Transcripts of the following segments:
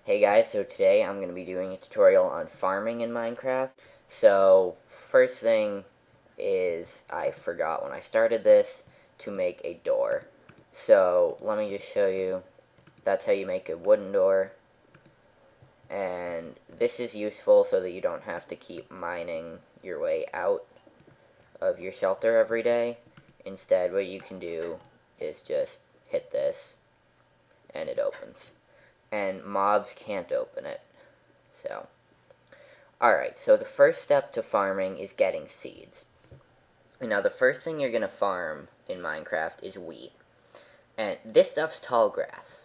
Hey guys, so today I'm going to be doing a tutorial on farming in Minecraft. So, first thing is I forgot when I started this to make a door. So, let me just show you. That's how you make a wooden door. And this is useful so that you don't have to keep mining your way out of your shelter every day. Instead, what you can do is just hit this and it opens. And mobs can't open it. So, alright, so the first step to farming is getting seeds. Now, the first thing you're going to farm in Minecraft is wheat. And this stuff's tall grass.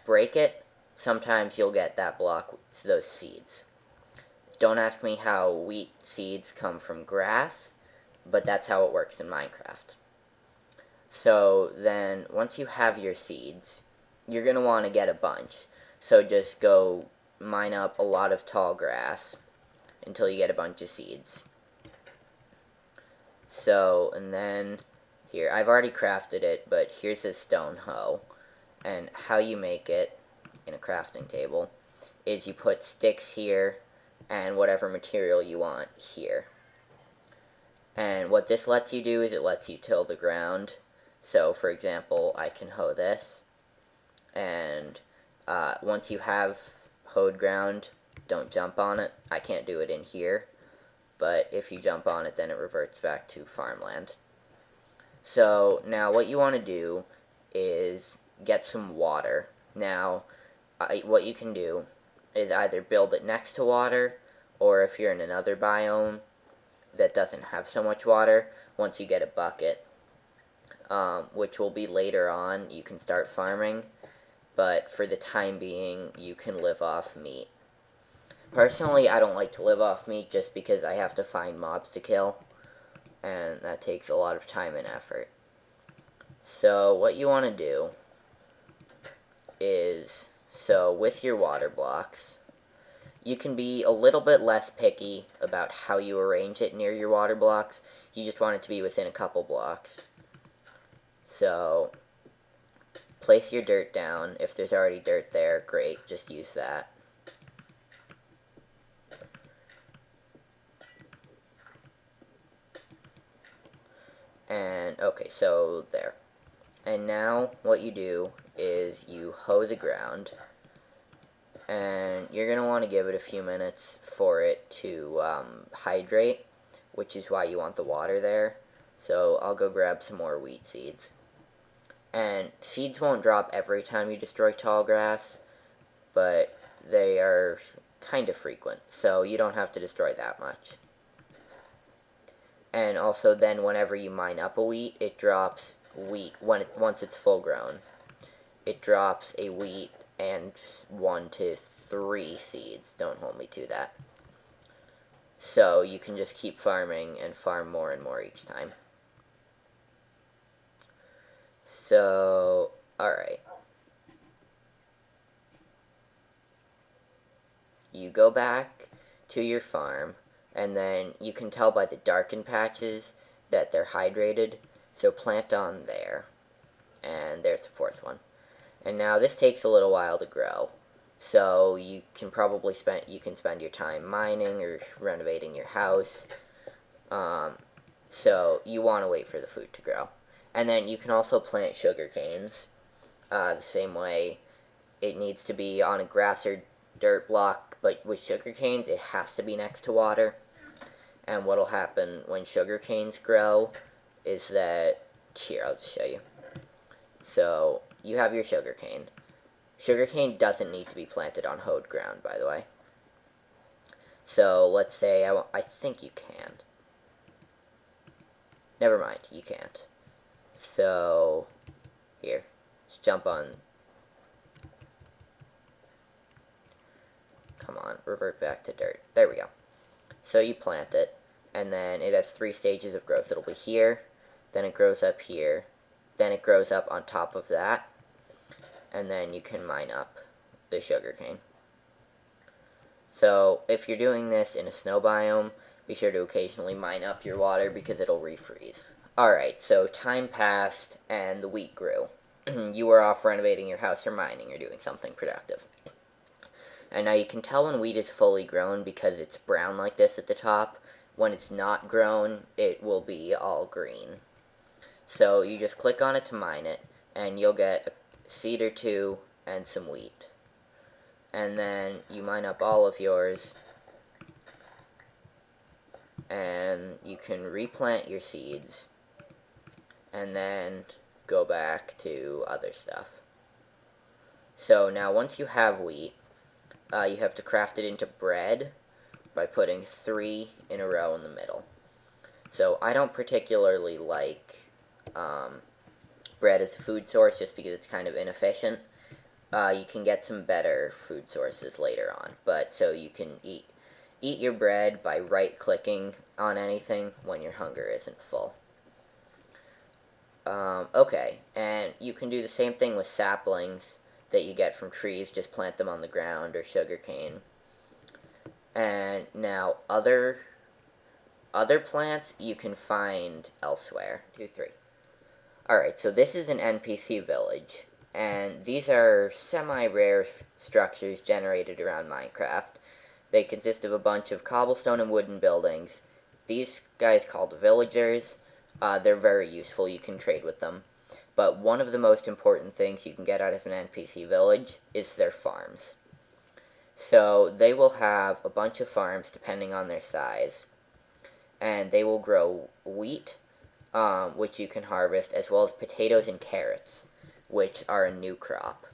Break it, sometimes you'll get that block, those seeds. Don't ask me how wheat seeds come from grass, but that's how it works in Minecraft. So then, once you have your seeds, you're going to want to get a bunch. So just go mine up a lot of tall grass until you get a bunch of seeds. So, and then, here, I've already crafted it, but here's a stone hoe. And how you make it in a crafting table is you put sticks here and whatever material you want here. And what this lets you do is it lets you till the ground. So, for example, I can hoe this. And once you have hoed ground, don't jump on it. I can't do it in here. But if you jump on it, then it reverts back to farmland. So now what you want to do is get some water. Now, what you can do is either build it next to water, or if you're in another biome that doesn't have so much water, once you get a bucket, which will be later on, you can start farming. But for the time being, you can live off meat. Personally, I don't like to live off meat just because I have to find mobs to kill, and that takes a lot of time and effort. So what you want to do is, so with your water blocks, you can be a little bit less picky about how you arrange it near your water blocks. You just want it to be within a couple blocks. So, place your dirt down. If there's already dirt there, great, just use that. And, okay, so there. And now, what you do is you hoe the ground, and you're going to want to give it a few minutes for it to hydrate, which is why you want the water there. So, I'll go grab some more wheat seeds. And seeds won't drop every time you destroy tall grass, but they are kind of frequent, so you don't have to destroy that much. And also then whenever you mine up a wheat, it drops wheat once it's full grown. It drops a wheat and 1 to 3 seeds. Don't hold me to that. So you can just keep farming and farm more and more each time. So, alright. You go back to your farm, and then you can tell by the darkened patches that they're hydrated, so plant on there. And there's the fourth one. And now this takes a little while to grow, so you can probably spend your time mining or renovating your house. So you want to wait for the food to grow. And then you can also plant sugar canes the same way. It needs to be on a grass or dirt block, but with sugar canes it has to be next to water. And what'll happen when sugar canes grow is that, here, I'll just show you. So you have your sugar cane. Sugar cane doesn't need to be planted on hoed ground, by the way. So let's say I think you can. Never mind, you can't. So here, just jump on. Come on, revert back to dirt. There we go. So you plant it, and then it has 3 stages of growth. It'll be here, then it grows up here, then it grows up on top of that, and then you can mine up the sugarcane. So if you're doing this in a snow biome, be sure to occasionally mine up your water because it'll refreeze. Alright, so time passed and the wheat grew. You were off renovating your house or mining or doing something productive. And now you can tell when wheat is fully grown because it's brown like this at the top. When it's not grown, it will be all green. So you just click on it to mine it, and you'll get a seed or two and some wheat. And then you mine up all of yours, and you can replant your seeds, and then go back to other stuff. So now once you have wheat, you have to craft it into bread by putting 3 in a row in the middle. So I don't particularly like bread as a food source just because it's kind of inefficient. You can get some better food sources later on, but so you can eat your bread by right-clicking on anything when your hunger isn't full. Okay, and you can do the same thing with saplings that you get from trees, just plant them on the ground, or sugarcane. And now other plants you can find elsewhere. 2, 3. Alright, so this is an NPC village, and these are semi-rare structures generated around Minecraft. They consist of a bunch of cobblestone and wooden buildings. These guys called villagers. They're very useful. You can trade with them. But one of the most important things you can get out of an NPC village is their farms. So they will have a bunch of farms depending on their size. And they will grow wheat, which you can harvest, as well as potatoes and carrots, which are a new crop.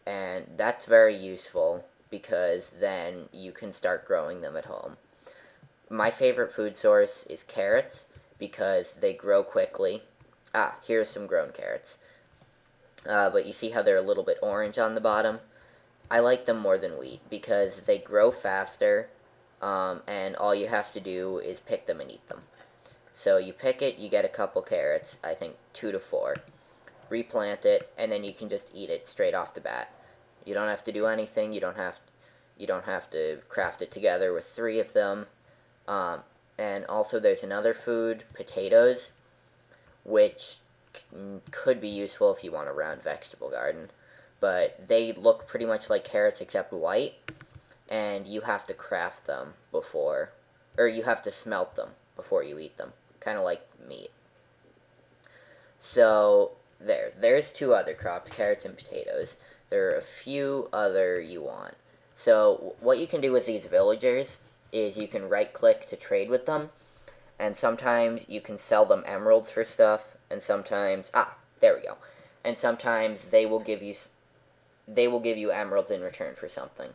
And that's very useful because then you can start growing them at home. My favorite food source is carrots because they grow quickly. Here's some grown carrots. But you see how they're a little bit orange on the bottom? I like them more than wheat because they grow faster, and all you have to do is pick them and eat them. So you pick it, you get a couple carrots, I think 2 to 4. Replant it, and then you can just eat it straight off the bat. You don't have to do anything. You don't have to craft it together with 3 of them. And also there's another food, potatoes, which could be useful if you want a round vegetable garden. But they look pretty much like carrots except white, and you have to craft them before, or you have to smelt them before you eat them, kind of like meat. So there's 2 other crops, carrots and potatoes. There are a few other you want. So what you can do with these villagers is you can right-click to trade with them, and sometimes you can sell them emeralds for stuff, and sometimes, there we go. And sometimes they will give you emeralds in return for something.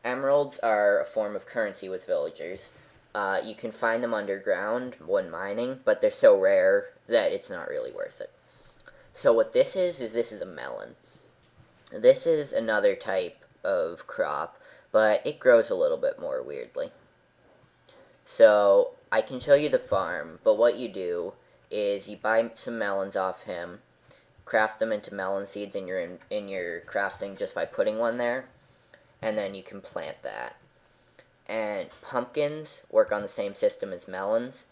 Emeralds are a form of currency with villagers. You can find them underground when mining, but they're so rare that it's not really worth it. So what this is a melon. This is another type of crop, but it grows a little bit more weirdly. So I can show you the farm, but what you do is you buy some melons off him, craft them into melon seeds in your crafting just by putting one there, and then you can plant that. And pumpkins work on the same system as melons.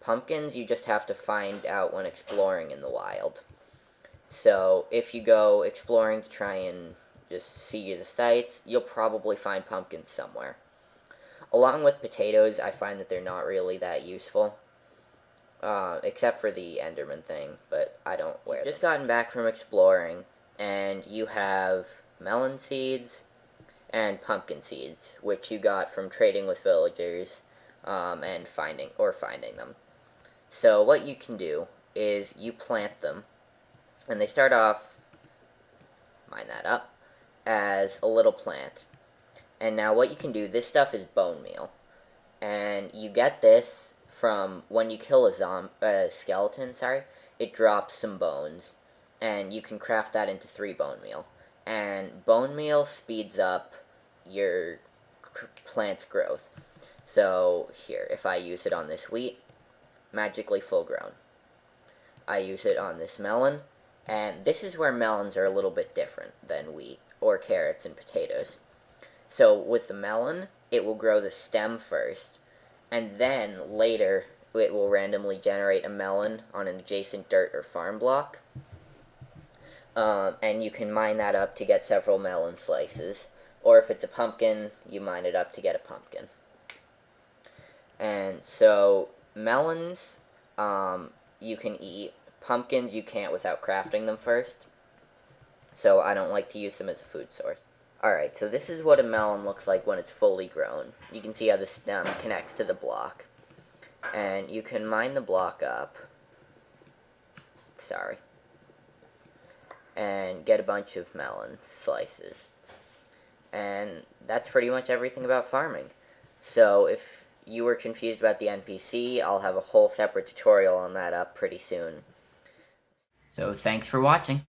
Pumpkins you just have to find out when exploring in the wild. So if you go exploring to try and just see the sights, you'll probably find pumpkins somewhere. Along with potatoes, I find that they're not really that useful. Except for the Enderman thing, but I don't wear them. Just gotten back from exploring, and you have melon seeds and pumpkin seeds, which you got from trading with villagers, and finding them. So what you can do is you plant them, and they start off, mine that up, as a little plant. And now what you can do, this stuff is bone meal, and you get this from when you kill a skeleton, it drops some bones, and you can craft that into 3 bone meal. And bone meal speeds up your plant's growth. So here, if I use it on this wheat, magically full grown. I use it on this melon, and this is where melons are a little bit different than wheat or carrots and potatoes. So with the melon, it will grow the stem first, and then later it will randomly generate a melon on an adjacent dirt or farm block. And you can mine that up to get several melon slices or if it's a pumpkin, you mine it up to get a pumpkin. And so melons, you can eat. Pumpkins you can't without crafting them first. So I don't like to use them as a food source. Alright, so this is what a melon looks like when it's fully grown. You can see how the stem connects to the block. And you can mine the block up. Sorry. And get a bunch of melon slices. And that's pretty much everything about farming. So if you were confused about the NPC, I'll have a whole separate tutorial on that up pretty soon. So thanks for watching.